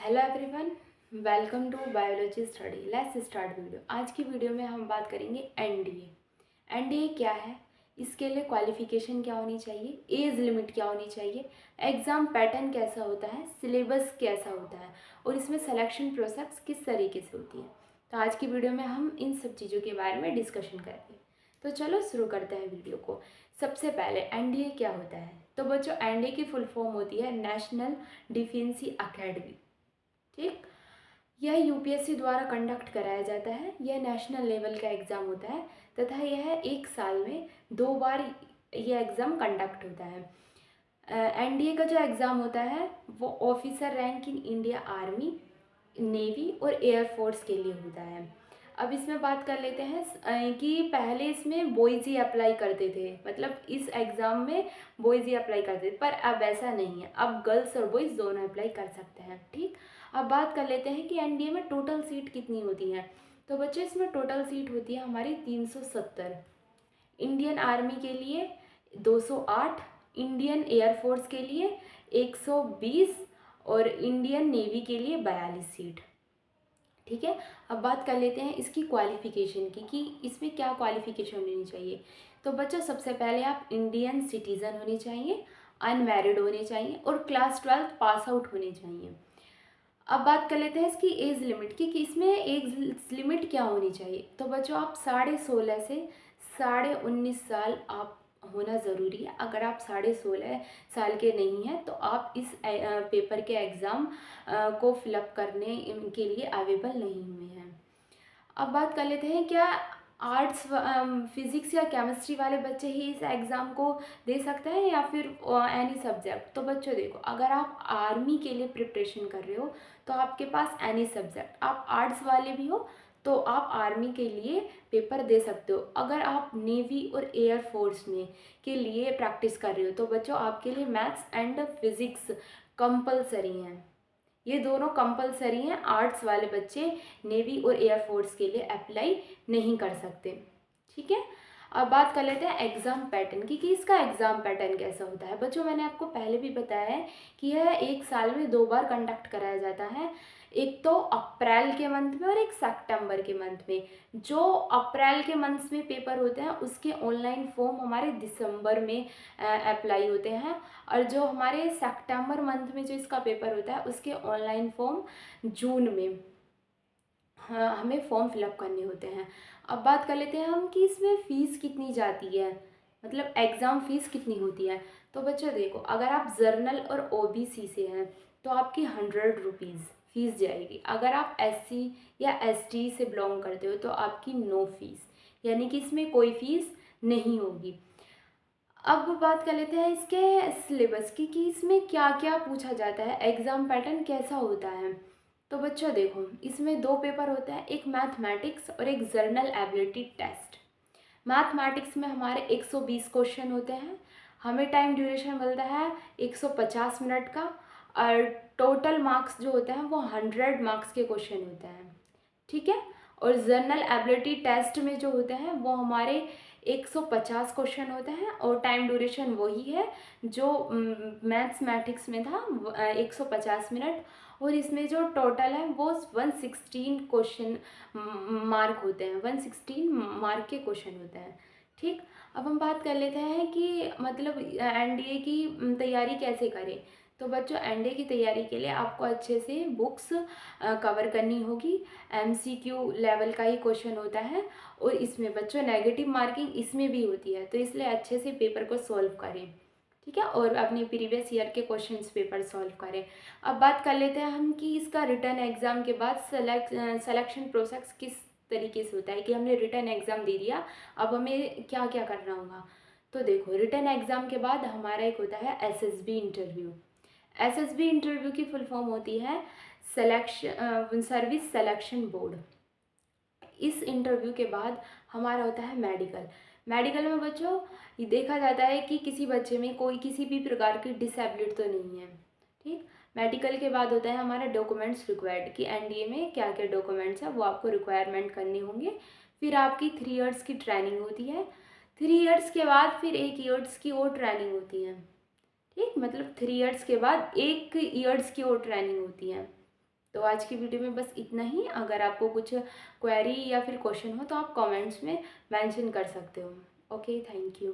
Hello everyone, welcome to biology study. Let's start video. आज की video में हम बात करेंगे एनडीए। एनडीए क्या है, इसके लिए क्वालिफिकेशन क्या होनी चाहिए, एज लिमिट क्या होनी चाहिए, एग्ज़ाम पैटर्न कैसा होता है, सिलेबस कैसा होता है और इसमें सिलेक्शन प्रोसेस किस तरीके से होती है। तो आज की वीडियो में हम इन सब चीज़ों के बारे में डिस्कशन करेंगे। तो चलो शुरू करते हैं वीडियो को। सबसे पहले एनडीए क्या होता है। तो बच्चों, एनडीए की फुल फॉर्म होती है नेशनल डिफेंस अकेडमी। ठीक, यह यूपीएससी द्वारा कंडक्ट कराया जाता है। यह नेशनल लेवल का एग्ज़ाम होता है तथा यह एक साल में 2 बार यह एग्ज़ाम कंडक्ट होता है। एनडीए का जो एग्ज़ाम होता है वो officer rank in India army, navy और एयरफोर्स के लिए होता है। अब इसमें बात कर लेते हैं कि पहले इसमें बॉयज़ ही अप्लाई करते थे, मतलब इस एग्ज़ाम में बॉयज़ ही अप्लाई करते थे, पर अब ऐसा नहीं है, अब गर्ल्स और बॉयज़ दोनों अप्लाई कर सकते हैं। ठीक, अब बात कर लेते हैं कि एनडीए में टोटल सीट कितनी होती हैं। तो बच्चों, इसमें टोटल सीट होती है हमारी 370। इंडियन आर्मी के लिए 208, इंडियन एयरफोर्स के लिए 120 और इंडियन नेवी के लिए 42 सीट। ठीक है, अब बात कर लेते हैं इसकी क्वालिफ़िकेशन की कि इसमें क्या क्वालिफ़िकेशन होनी चाहिए। तो बच्चों, सबसे पहले आप इंडियन सिटीज़न होने चाहिए, अनमैरिड होने चाहिए और क्लास 12 पास आउट होने चाहिए। अब बात कर लेते हैं इसकी एज लिमिट की कि इसमें एज लिमिट क्या होनी चाहिए। तो बच्चों, आप 16.5 से 19.5 साल आप होना ज़रूरी है। अगर आप 16.5 साल के नहीं हैं तो आप इस पेपर के एग्ज़ाम को फिलअप करने के लिए अवेलेबल नहीं हुए हैं। अब बात कर लेते हैं क्या आर्ट्स, फिज़िक्स या केमिस्ट्री वाले बच्चे ही इस एग्ज़ाम को दे सकते हैं या फिर एनी सब्जेक्ट। तो बच्चों देखो, अगर आप आर्मी के लिए प्रिपरेशन कर रहे हो तो आपके पास एनी सब्जेक्ट, आप आर्ट्स वाले भी हो तो आप आर्मी के लिए पेपर दे सकते हो। अगर आप नेवी और एयर फोर्स में के लिए प्रैक्टिस कर रहे हो तो बच्चों आपके लिए मैथ्स एंड फिज़िक्स कंपलसरी हैं। ये दोनों कंपलसरी हैं। आर्ट्स वाले बच्चे नेवी और एयरफोर्स के लिए अप्लाई नहीं कर सकते। ठीक है, अब बात कर लेते हैं एग्ज़ाम पैटर्न की कि इसका एग्ज़ाम पैटर्न कैसा होता है। बच्चों, मैंने आपको पहले भी बताया है कि यह एक साल में 2 बार कंडक्ट कराया जाता है, एक तो अप्रैल के मंथ में और एक सितंबर के मंथ में। जो अप्रैल के मंथ में पेपर होते हैं उसके ऑनलाइन फॉर्म हमारे दिसंबर में अप्लाई होते हैं और जो हमारे सितंबर मंथ में जो इसका पेपर होता है उसके ऑनलाइन फॉर्म जून में हाँ हमें फॉर्म फिलअप करने होते हैं। अब बात कर लेते हैं हम कि इसमें फ़ीस कितनी जाती है, मतलब एग्ज़ाम फ़ीस कितनी होती है। तो बच्चों देखो, अगर आप जर्नल और ओबीसी से हैं तो आपकी 100 रुपीज़ फ़ीस जाएगी। अगर आप एससी या एसटी से बिलोंग करते हो तो आपकी नो फीस, यानी कि इसमें कोई फ़ीस नहीं होगी। अब बात कर लेते हैं इसके सिलेबस की कि इसमें क्या क्या पूछा जाता है, एग्ज़ाम पैटर्न कैसा होता है। तो बच्चों देखो, इसमें 2 पेपर होते हैं, एक मैथमेटिक्स और एक जर्नल एबिलिटी टेस्ट। मैथमेटिक्स में हमारे 120 क्वेश्चन होते हैं, हमें टाइम ड्यूरेशन मिलता है 150 मिनट का और टोटल मार्क्स जो होते हैं वो 100 मार्क्स के क्वेश्चन होते हैं। ठीक है, और जर्नल एबिलिटी टेस्ट में जो होते हैं वो हमारे 150 क्वेश्चन होते हैं और टाइम ड्यूरेशन वही है जो मैथमेटिक्स में था, 150 मिनट। और इसमें जो टोटल है वो 116 क्वेश्चन मार्क होते हैं, 116 मार्क के क्वेश्चन होते हैं। ठीक, अब हम बात कर लेते हैं कि मतलब एनडीए की तैयारी कैसे करें। तो बच्चों, एनडीए की तैयारी के लिए आपको अच्छे से बुक्स कवर करनी होगी। एमसीक्यू लेवल का ही क्वेश्चन होता है और इसमें बच्चों नेगेटिव मार्किंग इसमें भी होती है, तो इसलिए अच्छे से पेपर को सॉल्व करें। ठीक है, और अपने प्रीवियस ईयर के क्वेश्चंस पेपर सॉल्व करें। अब बात कर लेते हैं हम कि इसका रिटर्न एग्ज़ाम के बाद सिलेक्शन प्रोसेस किस तरीके से होता है कि हमने रिटर्न एग्ज़ाम दे दिया, अब हमें क्या क्या करना होगा। तो देखो, रिटर्न एग्ज़ाम के बाद हमारा एक होता है एसएसबी इंटरव्यू। एसएसबी इंटरव्यू की फुल फॉर्म होती है सर्विस सिलेक्शन बोर्ड। इस इंटरव्यू के बाद हमारा होता है मेडिकल। मेडिकल में बच्चों ये देखा जाता है कि किसी बच्चे में कोई किसी भी प्रकार की डिसेबिलिटी तो नहीं है। ठीक, मेडिकल के बाद होता है हमारा डॉक्यूमेंट्स रिक्वायर्ड कि एनडीए में क्या क्या डॉक्यूमेंट्स है वो आपको रिक्वायरमेंट करने होंगे। फिर आपकी 3 इयर्स की ट्रेनिंग होती है। 3 इयर्स के बाद फिर 1 इयर्स की और ट्रेनिंग होती है। ठीक, मतलब 3 इयर्स के बाद 1 इयर्स की और ट्रेनिंग होती है। तो आज की वीडियो में बस इतना ही। अगर आपको कुछ क्वेरी या फिर क्वेश्चन हो तो आप कमेंट्स में मेंशन कर सकते हो। Okay, thank you.